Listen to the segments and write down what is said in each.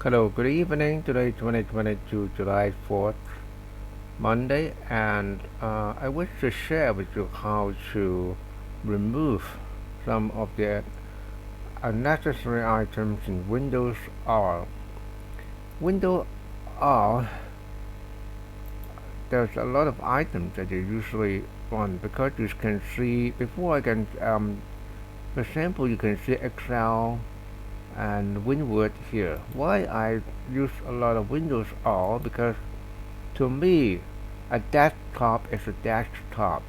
Hello, good evening. Today, 2022, July 4th, Monday, and I wish to share with you how to remove some of the unnecessary items in Windows R. Windows R, there's a lot of items that you usually want because you can see, before I can, for example, you can see Excel and WinWord here. Why I use a lot of Windows R? Because to me, a desktop is a desktop.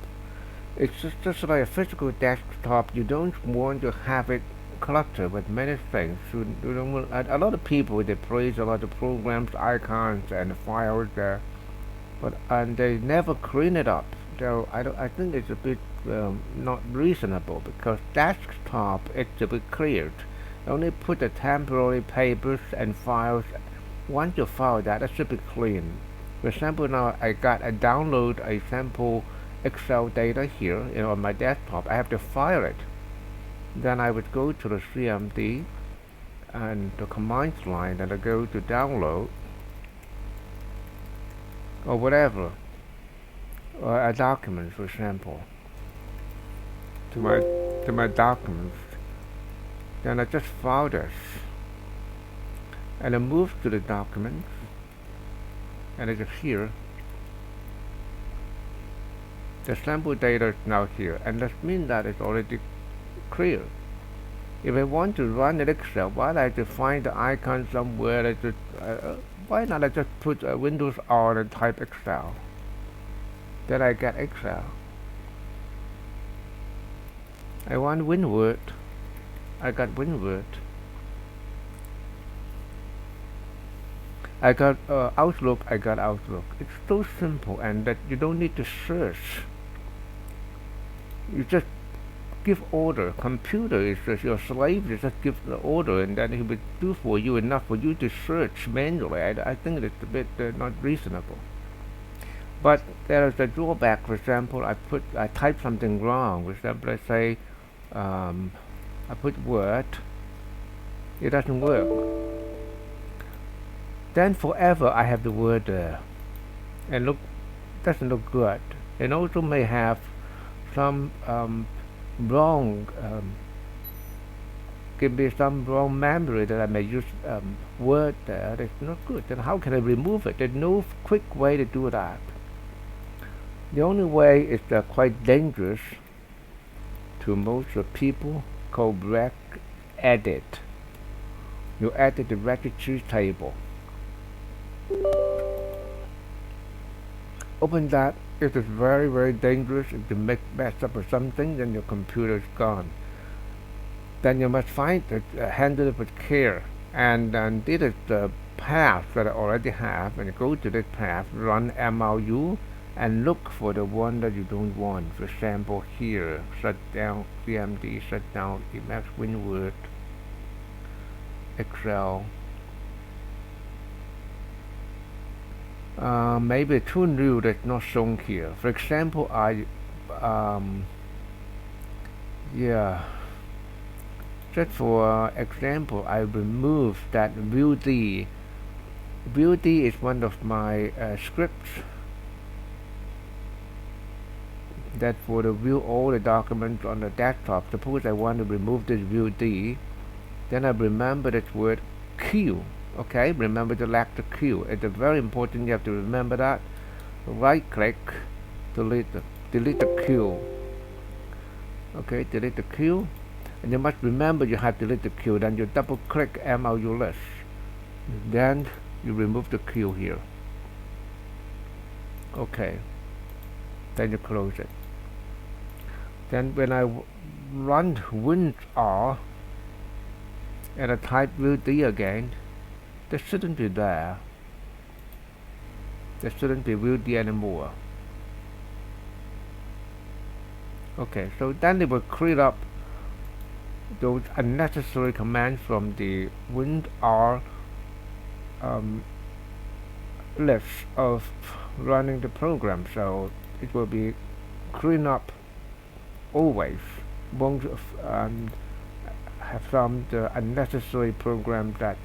It's just like a physical desktop. You don't want to have it cluttered with many things. You don't want, a lot of people they place a lot of programs, icons, and files there, but and they never clean it up. So I think it's a bit not reasonable because desktop is to be cleared. Only put the temporary papers and files. Once you file that, it should be clean. For example, now I got a download a sample Excel data here, on my desktop. I have to file it. Then I would go to the CMD and the commands line, and I go to download or whatever, or a document, for example, to my documents. Then I just file this, and I move to the document, and it is here. The sample data is now here, and that means that it's already clear. If I want to run an Excel, why not I just find the icon somewhere? Why not I just put Windows R and type Excel? Then I get Excel. I want WinWord. I got WinWord. I got Outlook. I got Outlook. It's so simple, and that you don't need to search. You just give order. Computer is just your slave. You just give the order, and then he will do for you enough for you to search manually. I think it's a bit not reasonable. But there is a drawback. For example, I type something wrong. For example, let's say I put word. It doesn't work. Then forever I have the word there, and doesn't look good. And also may have some wrong, give me some wrong memory that I may use word there. That's not good. Then how can I remove it? There's no quick way to do that. The only way is quite dangerous to most of people, called Regedit. You edit the registry table. Open that. It is very, very dangerous. If you make mess up or something, then your computer is gone. Then you must find it, handle it with care, and delete the path that I already have, and go to this path, run MLU, and look for the one that you don't want. For example, here, shut down CMD, shut down Emacs, WinWord, Excel. Maybe too new that's not shown here. For example, just for example, I remove that view D. View D is one of my scripts that for the view all the documents on the desktop. Suppose I want to remove this view D, then I remember this word Q. Okay, remember the letter Q. It's very important. You have to remember that. Right click, delete the Q. Okay, delete the Q, and you must remember you have to delete the Q. Then you double click MLU list. Then you remove the Q here. Okay. Then you close it. Then when I run WinR and I type VD again, there shouldn't be there. There shouldn't be VD anymore. Okay, so then it will clear up those unnecessary commands from the WinR list of running the program. So it will be clean up always. Won't have some unnecessary program that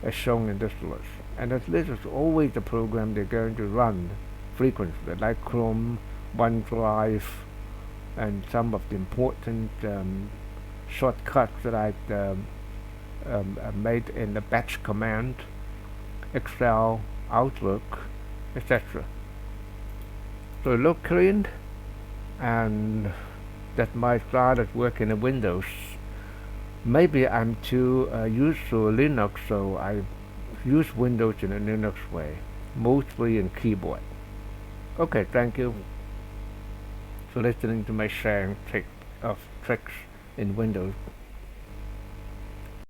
is shown in this list. And this list is always the program they're going to run frequently, like Chrome, OneDrive, and some of the important shortcuts that I made in the batch command, Excel, Outlook, etc. So it look clean, and that might start at work in Windows. Maybe I'm too used to Linux, so I use Windows in a Linux way, mostly in keyboard. Okay, thank you for listening to my sharing of tricks in Windows.